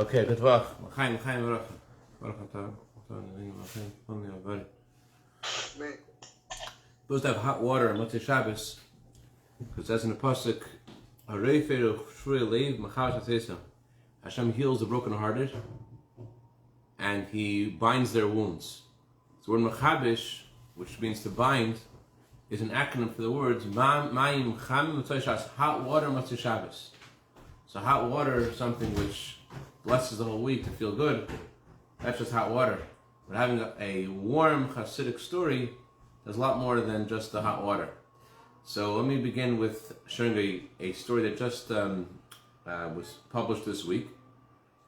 Okay, good luck. Supposed to have hot water on Motzei Shabbos, because as in the pasuk, Hashem heals the brokenhearted, and He binds their wounds. So the word mechabish, which means to bind, is an acronym for the words Mayim Chamim Motzei Shabbos, hot water Motzei Shabbos. So hot water is something which blesses the whole week to feel good. That's just hot water. But having a warm chassidic story does a lot more than just the hot water. So let me begin with sharing a story that just was published this week.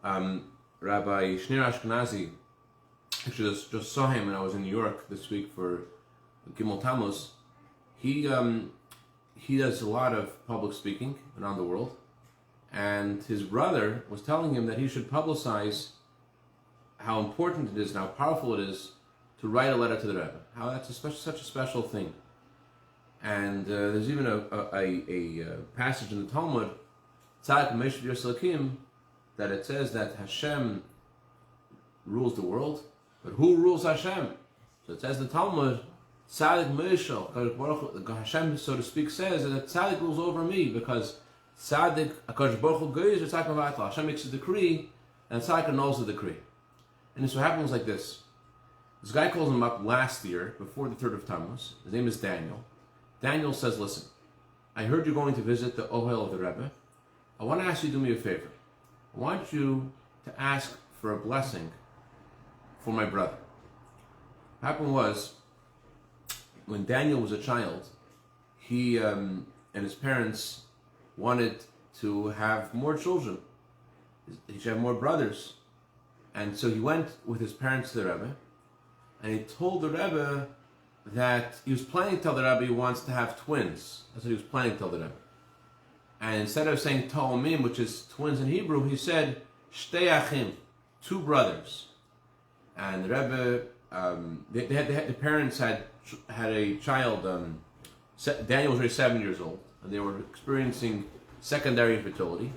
Rabbi Shneur Ashkenazi, actually just saw him when I was in New York this week for Gimel Tammuz. He does a lot of public speaking around the world. And his brother was telling him that he should publicize how important it is and how powerful it is to write a letter to the Rebbe. How that's such a special thing. And there's even a passage in the Talmud, that it says that Hashem rules the world, but who rules Hashem? So it says in the Talmud, Hashem, so to speak, says that Tzadik rules over me, because Tzaddik, HaKadosh Baruch Hu goes, Hashem makes a decree, and Tzaddik annuls the decree. And so what happens like this. This guy calls him up last year, before the 3rd of Tammuz. His name is Daniel. Daniel says, listen, I heard you're going to visit the Ohel of the Rebbe. I want to ask you to do me a favor. I want you to ask for a blessing for my brother. What happened was, when Daniel was a child, he and his parents wanted to have more children. He should have more brothers. And so he went with his parents to the Rebbe, and he told the Rebbe that he was planning to tell the Rebbe he wants to have twins. That's what he was planning to tell the Rebbe. And instead of saying Ta'omim, which is twins in Hebrew, he said Shtei Achim, 2 brothers. And the Rebbe, the parents had a child. Daniel was already 7 years old, and they were experiencing secondary infertility.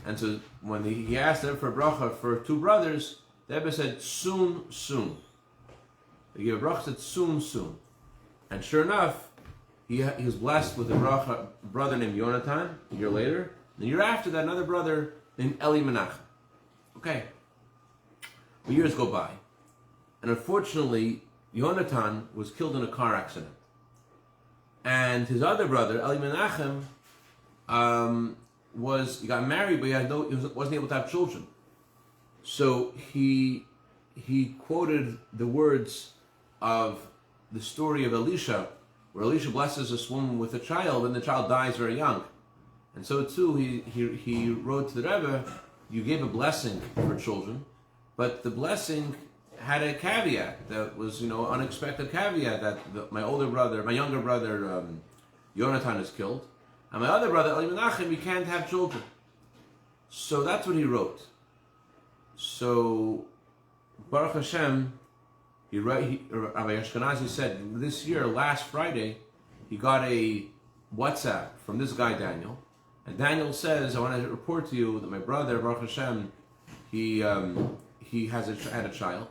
And so when he asked them for a bracha for 2 brothers, the Rebbe said soon. He gave a bracha, said soon. And sure enough, he was blessed with a brother named Yonatan a year later. And the year after that, another brother named Eli Menachem. Okay. Well, years go by. And unfortunately, Yonatan was killed in a car accident. And his other brother, Eli Menachem, he got married, but he wasn't able to have children. So he quoted the words of the story of Elisha, where Elisha blesses this woman with a child, and the child dies very young. And so too, he wrote to the Rebbe, you gave a blessing for children, but the blessing had a caveat that was, unexpected caveat, that my younger brother, Yonatan, is killed, and my other brother, Eli Menachem, he can't have children. So that's what he wrote. So, Baruch Hashem, Rabbi Ashkenazi said, this year, last Friday, he got a WhatsApp from this guy, Daniel. And Daniel says, I want to report to you that my brother, Baruch Hashem, he had a child.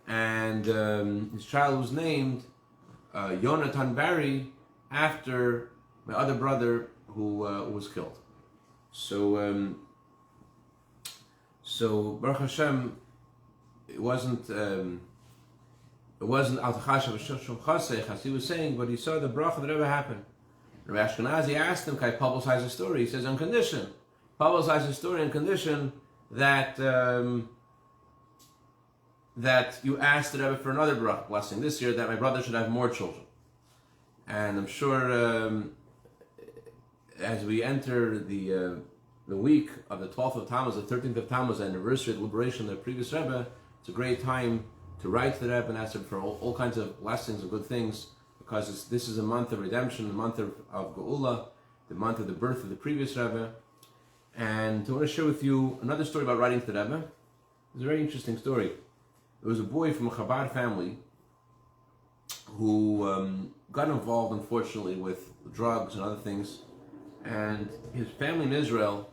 And his child was named Yonatan Barry, after my other brother who was killed. So Baruch Hashem, it wasn't al Cashapp as he was saying, but he saw the bracha that ever happened. Rabbi Ashkenazi asked him, can I publicize the story? He says, on condition. Publicize the story on condition that that you asked the Rebbe for another bracha blessing this year, that my brother should have more children. And I'm sure as we enter the week of the 12th of Tammuz, the 13th of Tammuz, the anniversary of the liberation of the previous Rebbe, it's a great time to write to the Rebbe and ask him for all kinds of blessings and good things, because this is a month of redemption, the month of Geula, the month of the birth of the previous Rebbe. And I want to share with you another story about writing to the Rebbe. It's a very interesting story. There was a boy from a Chabad family who got involved, unfortunately, with drugs and other things. And his family in Israel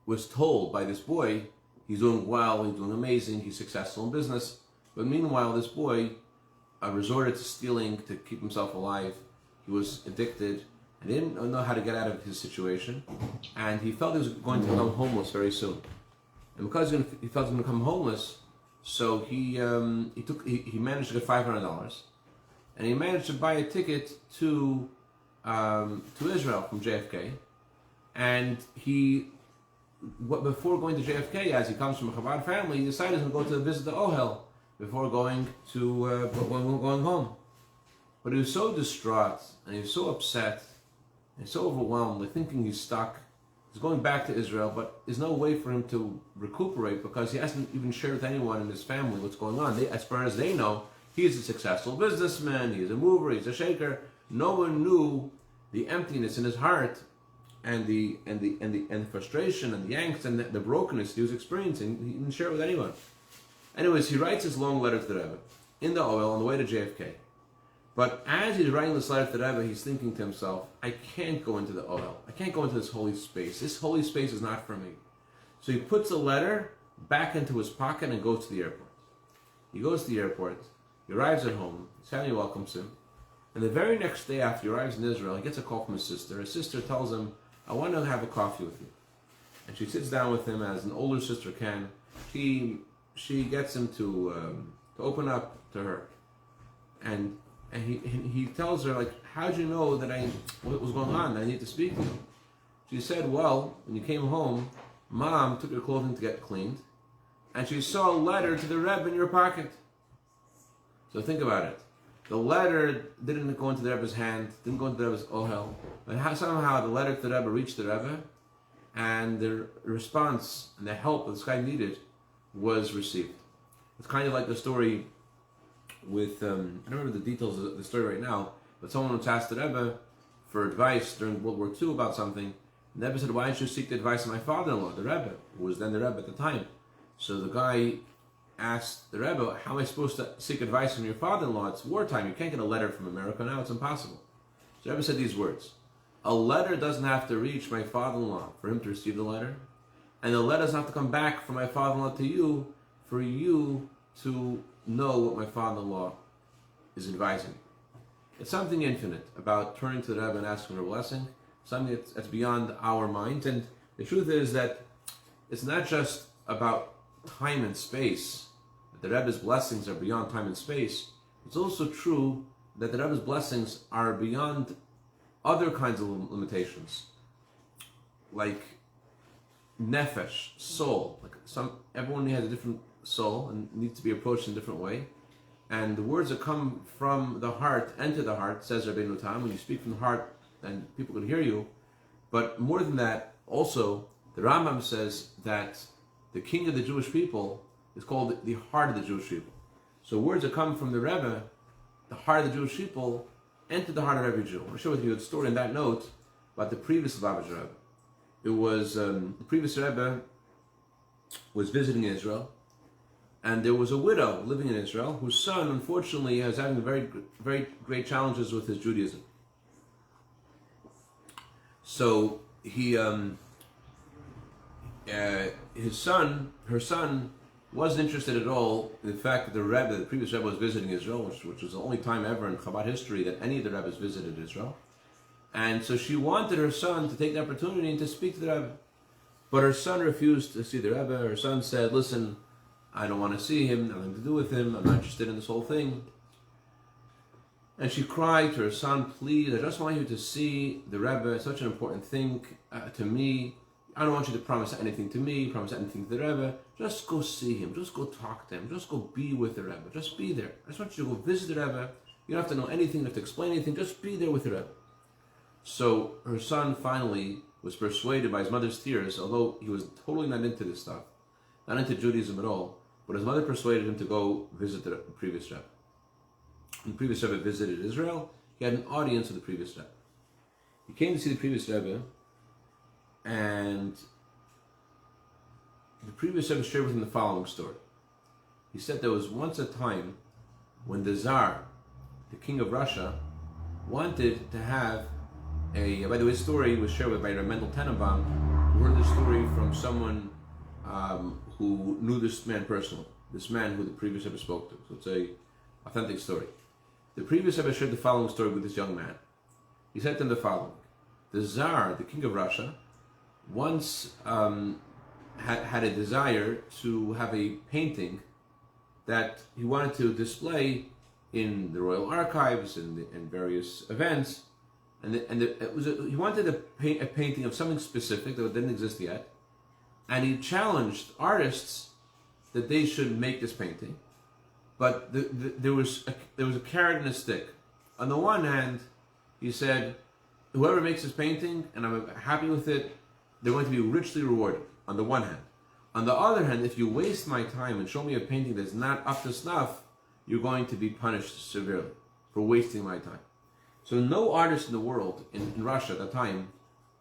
was told by this boy, he's doing well, he's doing amazing, he's successful in business. But meanwhile, this boy resorted to stealing to keep himself alive. He was addicted and didn't know how to get out of his situation. And he felt he was going to become homeless very soon. And because he felt he was going to become homeless, so he managed to get $500, and he managed to buy a ticket to Israel from JFK. And before going to JFK, as he comes from a Chabad family, he decided to go to visit the Ohel before going home. But he was so distraught, and he was so upset, and so overwhelmed, like thinking he's stuck. He's going back to Israel, but there's no way for him to recuperate because he hasn't even shared with anyone in his family what's going on. As far as they know, he's a successful businessman, he's a mover, he's a shaker. No one knew the emptiness in his heart and the frustration and the angst and the brokenness he was experiencing. He didn't share it with anyone. Anyways, he writes his long letter to the Rebbe in the Ohel on the way to JFK. But as he's writing this letter to the Rebbe, he's thinking to himself, I can't go into the Ohel. I can't go into this holy space. This holy space is not for me. So he puts the letter back into his pocket and goes to the airport. He goes to the airport. He arrives at home. His family welcomes him. And the very next day after he arrives in Israel, he gets a call from his sister. His sister tells him, I want to have a coffee with you. And she sits down with him as an older sister can. She gets him to open up to her. And he tells her, like, how'd you know what was going on, that I need to speak to you? She said, well, when you came home, Mom took your clothing to get cleaned, and she saw a letter to the Rebbe in your pocket. So think about it. The letter didn't go into the Rebbe's hand, didn't go into the Rebbe's Ohel, but somehow the letter to the Rebbe reached the Rebbe, and the response and the help that this guy needed was received. It's kind of like the story with, I don't remember the details of the story right now, but someone was asked the Rebbe for advice during World War II about something. And the Rebbe said, why don't you seek the advice of my father-in-law, the Rebbe, who was then the Rebbe at the time. So the guy asked the Rebbe, how am I supposed to seek advice from your father-in-law? It's wartime, you can't get a letter from America now, it's impossible. So the Rebbe said these words, a letter doesn't have to reach my father-in-law for him to receive the letter, and the letter doesn't have to come back from my father-in-law to you for you to know what my father-in-law is advising. It's something infinite about turning to the Rebbe and asking for a blessing, something that's beyond our minds. And the truth is that it's not just about time and space, that the Rebbe's blessings are beyond time and space. It's also true that the Rebbe's blessings are beyond other kinds of limitations, like nefesh, soul. Everyone has a different soul and needs to be approached in a different way. And the words that come from the heart enter the heart, says Rabbi Nutam, when you speak from the heart, then people can hear you. But more than that, also, the Rambam says that the king of the Jewish people is called the heart of the Jewish people. So words that come from the Rebbe, the heart of the Jewish people, enter the heart of every Jew. I'll share with you a story in that note about the previous Lubavitcher Rebbe. It was, the previous Rebbe was visiting Israel, and there was a widow living in Israel whose son, unfortunately, was having very, very great challenges with his Judaism. So her son, wasn't interested at all in the fact that the previous Rebbe was visiting Israel, which was the only time ever in Chabad history that any of the Rebbes visited Israel. And so she wanted her son to take the opportunity and to speak to the Rebbe. But her son refused to see the Rebbe. Her son said, listen, I don't want to see him, nothing to do with him, I'm not interested in this whole thing. And she cried to her son, please, I just want you to see the Rebbe, it's such an important thing to me. I don't want you to promise anything to me, promise anything to the Rebbe. Just go see him, just go talk to him, just go be with the Rebbe, just be there. I just want you to go visit the Rebbe. You don't have to know anything, you don't have to explain anything, just be there with the Rebbe. So her son finally was persuaded by his mother's tears, although he was totally not into this stuff, not into Judaism at all, but his mother persuaded him to go visit the previous Rebbe. When the previous Rebbe visited Israel, he had an audience with the previous Rebbe. He came to see the previous Rebbe, and the previous Rebbe shared with him the following story. He said there was once a time when the Tsar, the king of Russia, wanted to have by the way, this story was shared by Mendel Tenenbaum. heard this story from someone who knew this man personally. This man who the previous Rebbe spoke to. So it's a authentic story. The previous Rebbe shared the following story with this young man. He said to him the following: the Tsar, the king of Russia, once had a desire to have a painting that he wanted to display in the royal archives and various events, he wanted a painting of something specific that didn't exist yet, and he challenged artists that they should make this painting, but there was a carrot and a stick. On the one hand, he said, whoever makes this painting, and I'm happy with it, they're going to be richly rewarded, on the one hand. On the other hand, if you waste my time and show me a painting that's not up to snuff, you're going to be punished severely for wasting my time. So no artist in the world, in Russia at the time,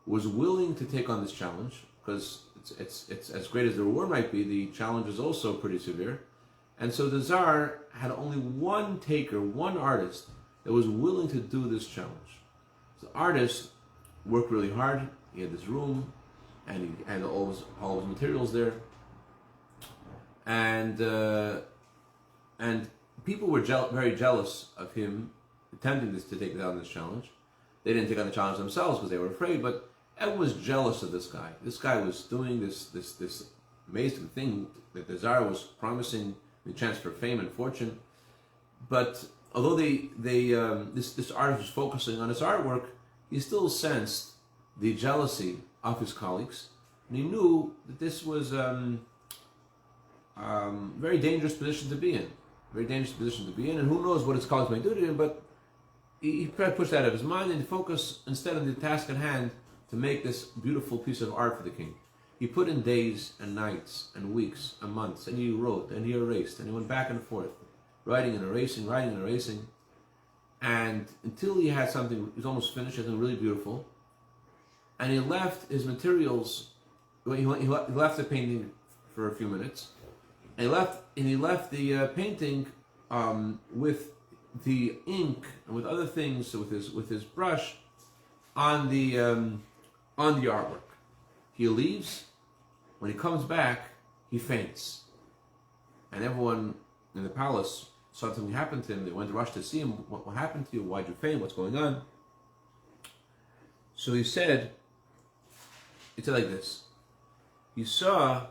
was willing to take on this challenge, because it's as great as the reward might be, the challenge is also pretty severe. And so the Tsar had only one taker, one artist, that was willing to do this challenge. So the artist worked really hard. He had this room, and he had all his materials there, and people were very jealous of him attempting to take on this challenge. They didn't take on the challenge themselves because they were afraid, but everyone was jealous of this guy. This guy was doing this amazing thing that the Tsar was promising the chance for fame and fortune. But although this artist was focusing on his artwork, he still sensed the jealousy of his colleagues, and he knew that this was a very dangerous position to be in. Very dangerous position to be in, and who knows what his colleagues might do to him, but he pushed that out of his mind and focused instead on the task at hand to make this beautiful piece of art for the king. He put in days and nights and weeks and months, and he wrote and he erased and he went back and forth, writing and erasing, and until he had something, he was almost finished, something really beautiful. And he left his materials. He left the painting for a few minutes, and he left the painting with the ink and with other things, so with his brush on the artwork. He leaves. When he comes back, he faints, and everyone in the palace saw something happen to him. They went to rush to see him. What happened to you? Why'd you faint? What's going on? So he said like this. He saw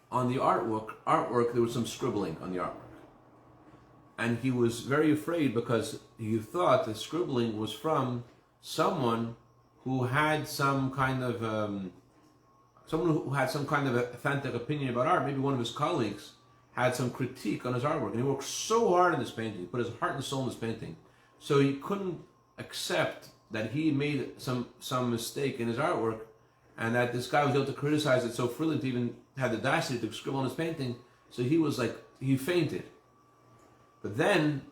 on the artwork there was some scribbling on the artwork, and he was very afraid because he thought the scribbling was from someone who had some kind of authentic opinion about art. Maybe one of his colleagues had some critique on his artwork, and he worked so hard on this painting. He put his heart and soul in this painting, so he couldn't accept that he made some mistake in his artwork, and that this guy was able to criticize it so freely, to even have the audacity to scribble on his painting. So he fainted. But then,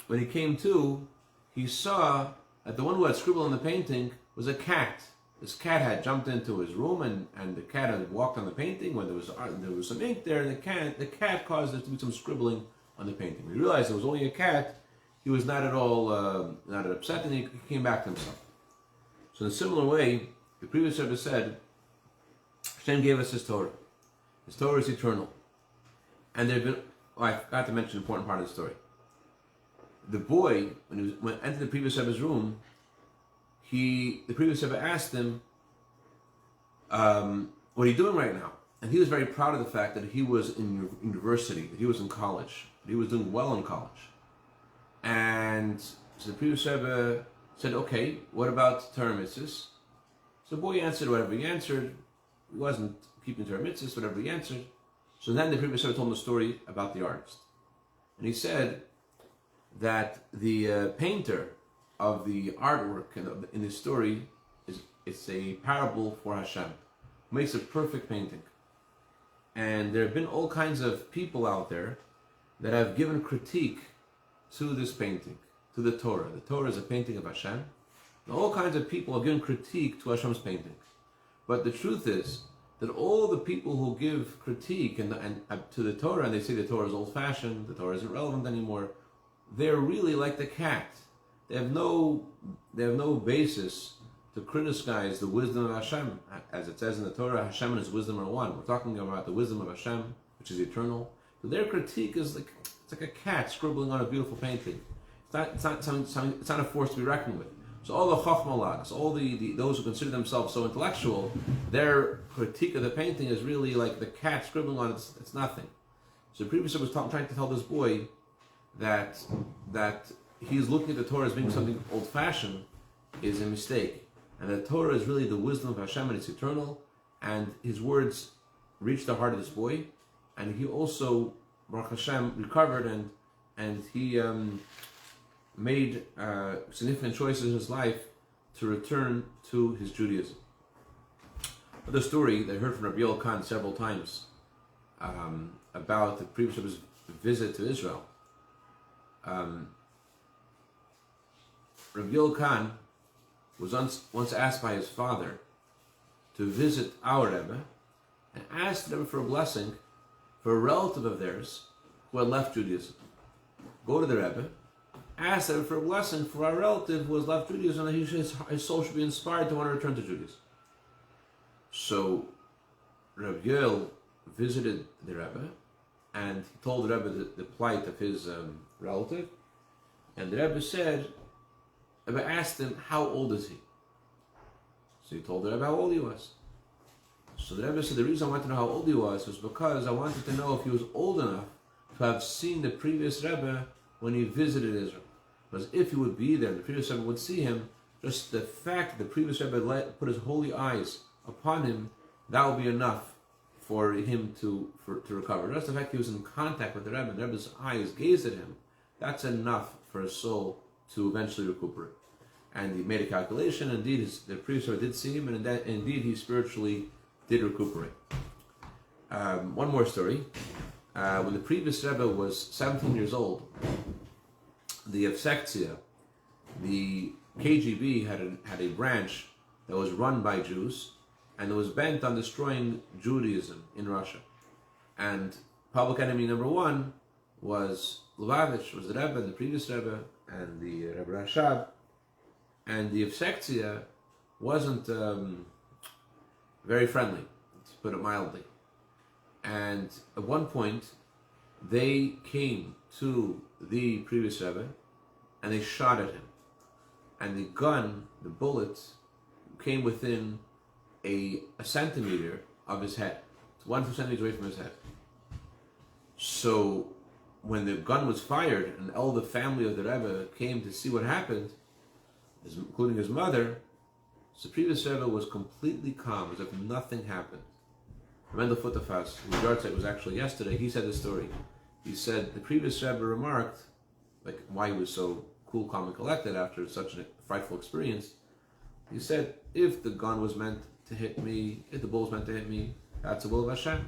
when he came to, he saw that the one who had scribbled on the painting was a cat. This cat had jumped into his room, and the cat had walked on the painting when there was some ink there, and the cat caused there to be some scribbling on the painting. When he realized it was only a cat, he was not at all not upset, and he came back to himself. So in a similar way, the previous Rebbe said, Hashem gave us His Torah. His Torah is eternal. And I forgot to mention an important part of the story. The boy, when he entered the previous Rebbe's room, the previous Rebbe asked him, what are you doing right now? And he was very proud of the fact that he was in university, that he was in college, that he was doing well in college. And so the previous Rebbe said, okay, what about Torah mitzvahs? So the boy answered whatever he answered. He wasn't keeping Torah mitzvahs, whatever he answered. So then the previous Rebbe told him the story about the artist. And he said that the painter of the artwork in this story it's a parable for Hashem, who makes a perfect painting. And there have been all kinds of people out there that have given critique to this painting, to the Torah. The Torah is a painting of Hashem. And all kinds of people have given critique to Hashem's painting. But the truth is that all the people who give critique and to the Torah, and they say the Torah is old-fashioned, the Torah isn't relevant anymore, they're really like the cat. They have no basis to criticize the wisdom of Hashem. As it says in the Torah, Hashem and His wisdom are one. We're talking about the wisdom of Hashem, which is eternal. So their critique is like, it's like a cat scribbling on a beautiful painting. It's not a force to be reckoned with. So all the chachmalags, all those who consider themselves so intellectual, their critique of the painting is really like the cat scribbling on it. It's nothing. So the previous was trying to tell this boy that he's looking at the Torah as being something old-fashioned is a mistake. And the Torah is really the wisdom of Hashem, and it's eternal. And his words reached the heart of this boy. And he also, Baruch Hashem, recovered and he made significant choices in his life to return to his Judaism. The story that I heard from Rabbi Khan several times about the previous of his visit to Israel. Rabbi Khan was once asked by his father to visit our Rebbe and asked the Rebbe for a blessing for a relative of theirs who had left Judaism. Go to the Rebbe, ask the Rebbe for a blessing for our relative who has left Judaism, and his soul should be inspired to want to return to Judaism. So Rabbi Yoel visited the Rebbe and he told the Rebbe the plight of his relative, and the Rebbe asked him, how old is he? So he told the Rebbe how old he was. So the Rebbe said, the reason I wanted to know how old he was because I wanted to know if he was old enough to have seen the previous Rebbe when he visited Israel. Because if he would be there, the previous Rebbe would see him, just the fact that the previous Rebbe put his holy eyes upon him, that would be enough for him to recover. Just the fact he was in contact with the Rebbe, and the Rebbe's eyes gazed at him, that's enough for his soul to eventually recuperate. And he made a calculation. Indeed, the previous Rebbe did see him, and indeed he spiritually did recuperate. One more story. When the previous Rebbe was 17 years old, the Yevsektia, the KGB had a branch that was run by Jews, and it was bent on destroying Judaism in Russia. And public enemy number one was Lubavitch, was the Rebbe, the previous Rebbe, and the Rebbe Cashapp. And the Yevsektia wasn't very friendly, to put it mildly. And at one point, they came to the previous Rebbe and they shot at him. And the gun, the bullets, came within a centimeter of his head. It's 1-2 centimeters away from his head. So when the gun was fired and all the family of the Rebbe came to see what happened, including his mother, so the previous Rebbe was completely calm, as if nothing happened. Mendel Futterfass, whose yahrzeit was actually yesterday, he said the story. He said the previous Rebbe remarked, like why he was so cool, calm, and collected after such a frightful experience. He said, if the gun was meant to hit me, if the bull was meant to hit me, that's the will of Hashem.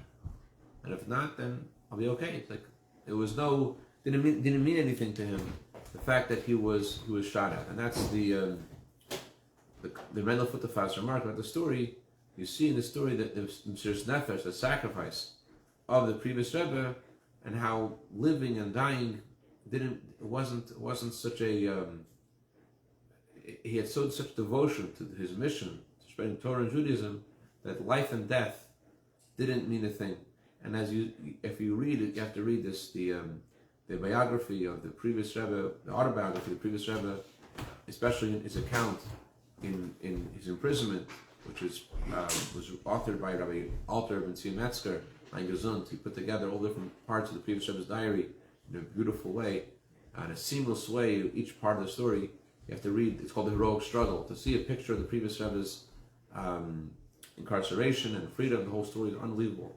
And if not, then I'll be okay. It's like it was didn't mean anything to him, the fact that he was shot at. And that's the Mendel Futterfass remark about the story. You see in the story that the Mesiras Nefesh, the sacrifice of the previous Rebbe, and how living and dying wasn't such a he had such devotion to his mission to spreading Torah and Judaism that life and death didn't mean a thing. And if you read it, you have to read this the biography of the previous Rebbe, the autobiography of the previous Rebbe, especially in his account in his imprisonment, which was authored by Rabbi Alter Ben Tzvi Metzger, Ein Gesund. He put together all different parts of the previous Rebbe's diary in a beautiful way, in a seamless way. Each part of the story you have to read. It's called the heroic struggle. To see a picture of the previous Rebbe's incarceration and freedom, the whole story is unbelievable.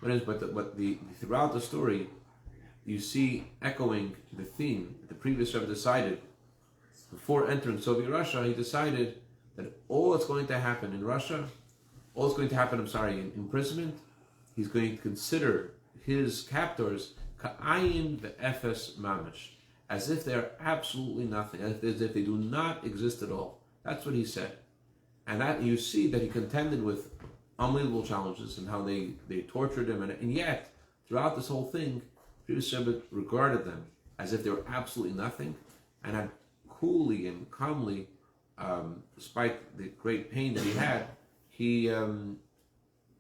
But throughout the story, you see echoing the theme that the previous Rebbe decided before entering Soviet Russia. He decided that all that's going to happen in Russia, all that's going to happen, in imprisonment, he's going to consider his captors ka'ayin ve'efes mamish, as if they are absolutely nothing, as if they do not exist at all. That's what he said. And that you see that he contended with unbelievable challenges and how they tortured him, and yet, throughout this whole thing, previous Rebbe regarded them as if they were absolutely nothing, and had coolly and calmly despite the great pain that he had, he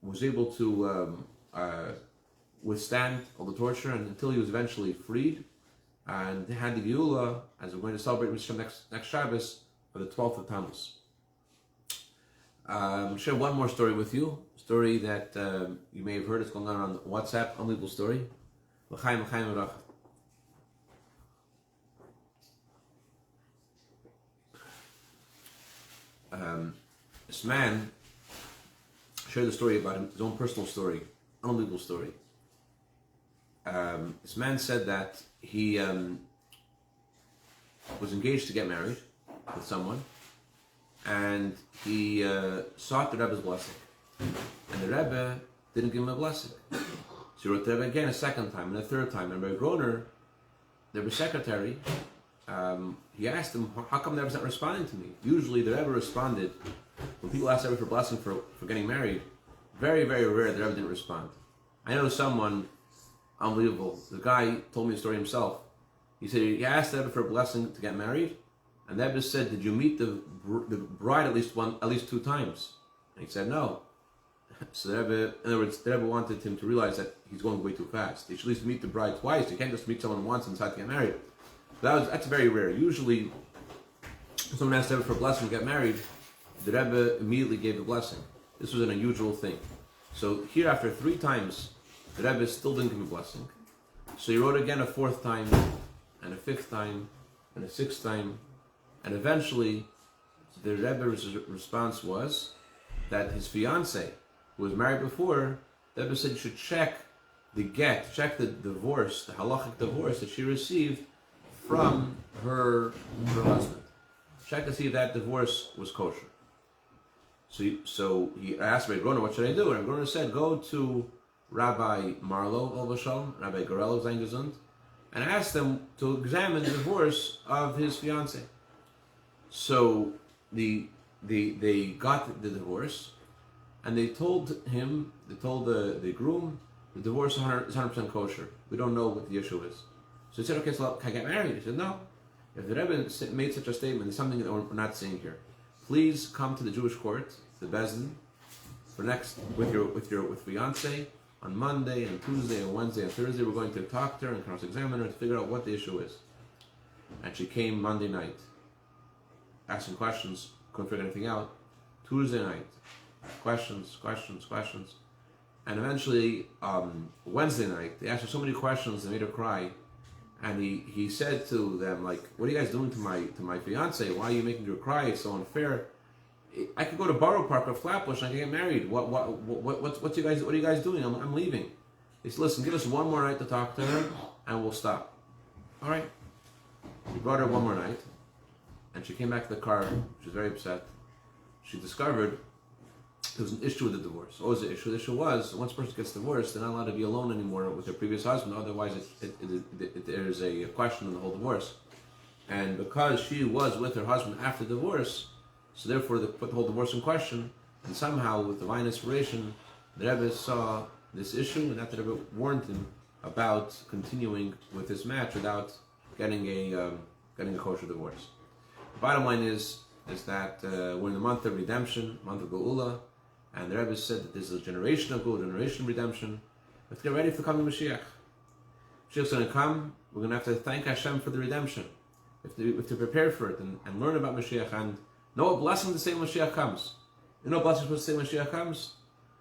was able to withstand all the torture, and until he was eventually freed and had the Geula, as we're going to celebrate next Shabbos, for the 12th of Tammuz. I'll share one more story with you, a story that you may have heard. It's going on WhatsApp, unbelievable story. L'chaim, l'chaim, l'rach. This man shared the story about his own personal story, unbelievable story. This man said that he was engaged to get married with someone, and he sought the Rebbe's blessing, and the Rebbe didn't give him a blessing. So he wrote the Rebbe again a second time and a third time, and Rabbi Groner, the Rebbe's secretary, he asked him, how come the Rebbe's not responding to me? Usually the Rebbe responded. When people ask the Rebbe for blessing for getting married, very, very rare the Rebbe didn't respond. I know someone, unbelievable, the guy told me the story himself. He said he asked the Rebbe for a blessing to get married, and the Rebbe said, did you meet the bride at least 2 times? And he said no. So the Rebbe, in other words, the Rebbe wanted him to realize that he's going way too fast. He should at least meet the bride twice. You can't just meet someone once and decide to get married. That's very rare. Usually, when someone asks the Rebbe for a blessing to get married, the Rebbe immediately gave the blessing. This was an unusual thing. So here, after 3 times, the Rebbe still didn't give a blessing. So he wrote again a 4th time, and a 5th time, and a 6th time, and eventually, the Rebbe's response was that his fiancée, who was married before, the Rebbe said you should check the get, check the divorce, the halachic divorce that she received from her husband. Check to see if that divorce was kosher. So he asked Rabbi Groner, what should I do? And Groner said, go to Rabbi Marlow, Rabbi Gorel of Zayin Gesund, and ask them to examine the divorce of his fiancée. So they got the divorce, and they told the groom, the divorce is 100% kosher. We don't know what the issue is. So he said, okay, so can I get married? He said, no. If the Rebbe made such a statement, there's something that we're not seeing here. Please come to the Jewish court, the Bezdin, with fiancé on Monday and Tuesday and Wednesday and Thursday. We're going to talk to her and cross-examine her to figure out what the issue is. And she came Monday night, asking questions, couldn't figure anything out. Tuesday night, questions. And eventually, Wednesday night, they asked her so many questions, they made her cry. And he said to them, like, what are you guys doing to my fiance? Why are you making her cry? It's so unfair. I could go to Borough Park or Flatbush and I can get married. What are you guys doing? I'm leaving. He said, listen, give us one more night to talk to her and we'll stop. All right. We brought her one more night, and she came back to the car. She was very upset. She discovered there was an issue with the divorce. What was the issue? The issue was, once a person gets divorced, they're not allowed to be alone anymore with their previous husband, otherwise there's a question in the whole divorce. And because she was with her husband after divorce, so therefore they put the whole divorce in question, and somehow with divine inspiration, the Rebbe saw this issue, and that the Rebbe warned him about continuing with this match without getting a kosher divorce. The bottom line is that we're in the month of redemption, month of Geula, and the Rebbe said that this is a generation of Geula, generation of redemption. We have to get ready for coming Mashiach. Mashiach's going to come. We're going to have to thank Hashem for the redemption. We have to prepare for it and learn about Mashiach and know what blessing to say when Mashiach comes. You know what blessing you're supposed to say when Mashiach comes?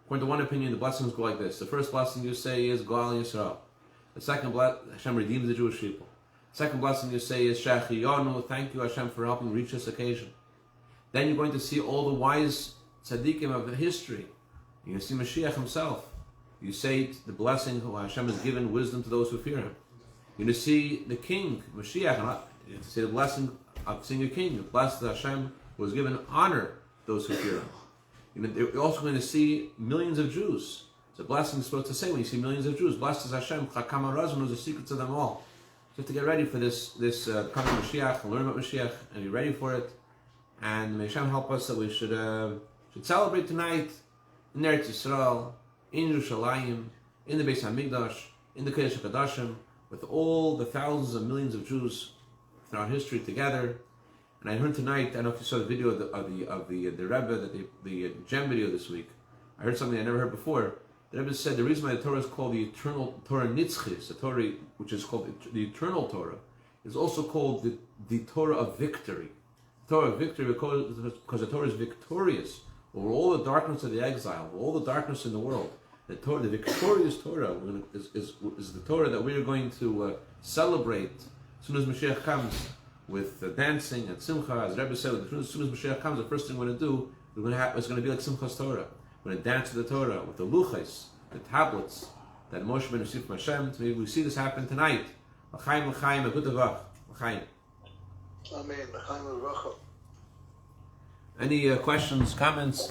According to one opinion, the blessings go like this. The first blessing you say is Goal Yisrael. The second blessing, Hashem redeems the Jewish people. The second blessing you say is Shechiyonu, thank you Hashem for helping reach this occasion. Then you're going to see all the wise tzaddikim of history. You're going to see Mashiach himself. You say the blessing, who Hashem has given wisdom to those who fear him. You're going to see the king, Mashiach, and you have to say the blessing of seeing a king. Blessed Hashem who has given honor to those who fear him. You're also going to see millions of Jews. It's a blessing you're supposed to say when you see millions of Jews. Blessed is Hashem, Chakam HaRazim knows the secrets of them all. So you have to get ready for this coming Mashiach, and learn about Mashiach, and be ready for it. And may Hashem help us that we should celebrate tonight in Eretz Yisrael, in Yerushalayim, in the Beis HaMikdash, in the Kodesh HaKodashim, with all the thousands of millions of Jews throughout history together, And I heard tonight, I don't know if you saw the video of the Rebbe, the gem video this week. I heard something I never heard before. The Rebbe said the reason why the Torah is called the eternal Torah Nitzchis, the Torah which is called the eternal Torah, is also called the Torah of victory. The Torah of victory because the Torah is victorious over all the darkness of the exile, over all the darkness in the world. The Torah, the victorious Torah, is the Torah that we are going to celebrate as soon as Mashiach comes with dancing and simcha. As Rebbe said, as soon as Mashiach comes, the first thing we're going to do, it's going to be like Simchas Torah. We're going to dance to the Torah with the luchos, the tablets that Moshe Ben received from Hashem. So we see this happen tonight. L'chaim, l'chaim, a good davach. L'chaim. Amen. L'chaim, l'bracha. Any questions, comments?